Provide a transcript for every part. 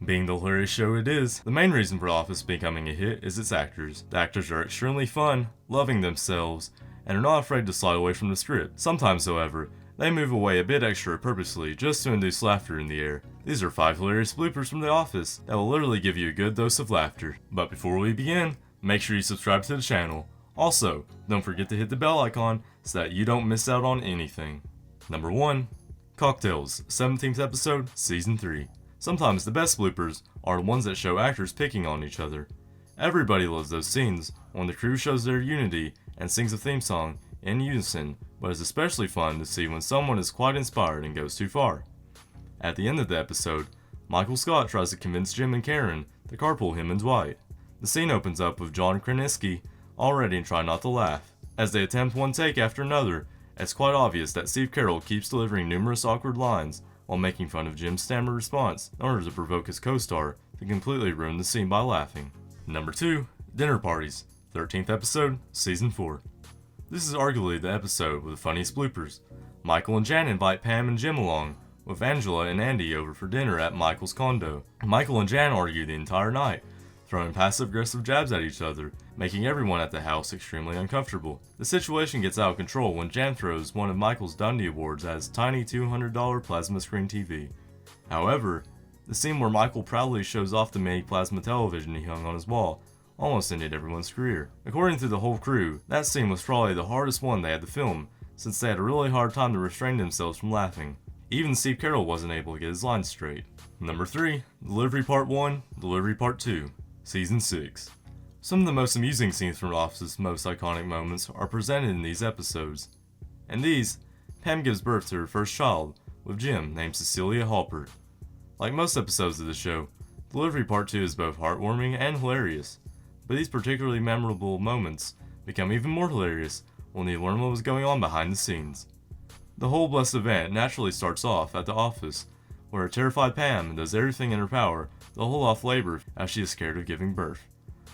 Being the hilarious show it is, the main reason for The Office becoming a hit is its actors. The actors are extremely fun, loving themselves, and are not afraid to slide away from the script. Sometimes, however, they move away a bit extra purposely just to induce laughter in the air. These are 5 hilarious bloopers from The Office that will literally give you a good dose of laughter. But before we begin, make sure you subscribe to the channel. Also, don't forget to hit the bell icon so that you don't miss out on anything. Number 1. Cocktails, 17th episode, Season 3. Sometimes the best bloopers are the ones that show actors picking on each other. Everybody loves those scenes when the crew shows their unity and sings a theme song in unison, but it's especially fun to see when someone is quite inspired and goes too far. At the end of the episode, Michael Scott tries to convince Jim and Karen to carpool him and Dwight. The scene opens up with John Krasinski already trying not to laugh. As they attempt one take after another, it's quite obvious that Steve Carell keeps delivering numerous awkward lines while making fun of Jim's stammered response in order to provoke his co-star to completely ruin the scene by laughing. Number 2. Dinner Parties, 13th episode, Season 4. This is arguably the episode with the funniest bloopers. Michael and Jan invite Pam and Jim along, with Angela and Andy over for dinner at Michael's condo. Michael and Jan argue the entire night, throwing passive-aggressive jabs at each other, making everyone at the house extremely uncomfortable. The situation gets out of control when Jan throws one of Michael's Dundie Awards at his tiny $200 plasma screen TV. However, the scene where Michael proudly shows off the mini plasma television he hung on his wall almost ended everyone's career. According to the whole crew, that scene was probably the hardest one they had to film, since they had a really hard time to restrain themselves from laughing. Even Steve Carell wasn't able to get his lines straight. Number 3. Delivery Part 1, Delivery Part 2, Season 6. Some of the most amusing scenes from The Office's most iconic moments are presented in these episodes. In these, Pam gives birth to her first child, with Jim named Cecilia Halpert. Like most episodes of the show, Delivery Part 2 is both heartwarming and hilarious, but these particularly memorable moments become even more hilarious when you learn what was going on behind the scenes. The whole blessed event naturally starts off at the office, where a terrified Pam does everything in her power to hold off labor as she is scared of giving birth.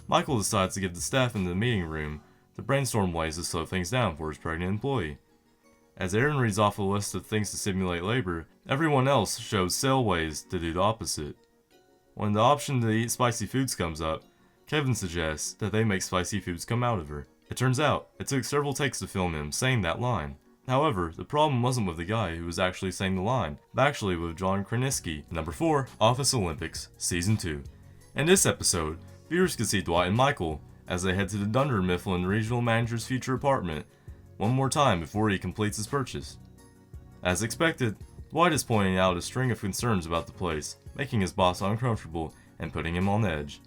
Michael decides to get the staff into the meeting room to brainstorm ways to slow things down for his pregnant employee. As Aaron reads off a list of things to simulate labor, everyone else shows sale ways to do the opposite. When the option to eat spicy foods comes up, Kevin suggests that they make spicy foods come out of her. It turns out, it took several takes to film him saying that line. However, the problem wasn't with the guy who was actually saying the line, but actually with John Krasinski. Number 4. Office Olympics, Season 2. In this episode, viewers can see Dwight and Michael as they head to the Dunder Mifflin regional manager's future apartment one more time before he completes his purchase. As expected, Dwight is pointing out a string of concerns about the place, making his boss uncomfortable and putting him on edge.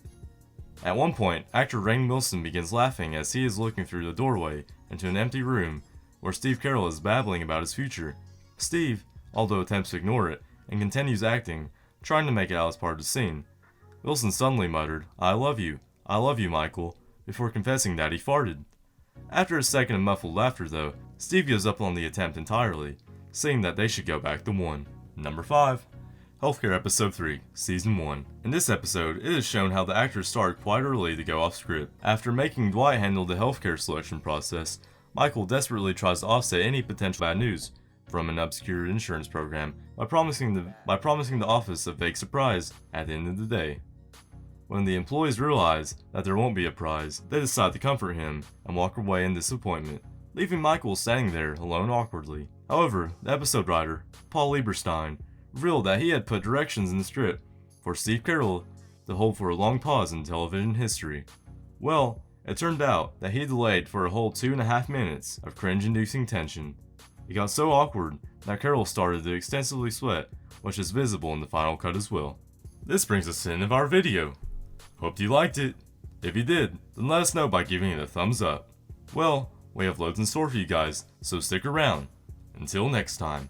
At one point, actor Rainn Wilson begins laughing as he is looking through the doorway into an empty room where Steve Carell is babbling about his future. Steve, although attempts to ignore it, and continues acting, trying to make it out as part of the scene. Wilson suddenly muttered, I love you, Michael," before confessing that he farted. After a second of muffled laughter though, Steve gives up on the attempt entirely, saying that they should go back to 1. Number 5. Healthcare Episode 3, Season 1. In this episode, it is shown how the actors started quite early to go off script. After making Dwight handle the healthcare selection process, Michael desperately tries to offset any potential bad news from an obscure insurance program by promising the office a fake surprise at the end of the day. When the employees realize that there won't be a prize, they decide to comfort him and walk away in disappointment, leaving Michael standing there alone awkwardly. However, the episode writer, Paul Lieberstein, revealed that he had put directions in the script for Steve Carell to hold for a long pause in television history. Well, it turned out that he delayed for a whole 2.5 minutes of cringe-inducing tension. It got so awkward that Carell started to extensively sweat, which is visible in the final cut as well. This brings us to the end of our video. Hope you liked it. If you did, then let us know by giving it a thumbs up. Well, we have loads in store for you guys, so stick around. Until next time.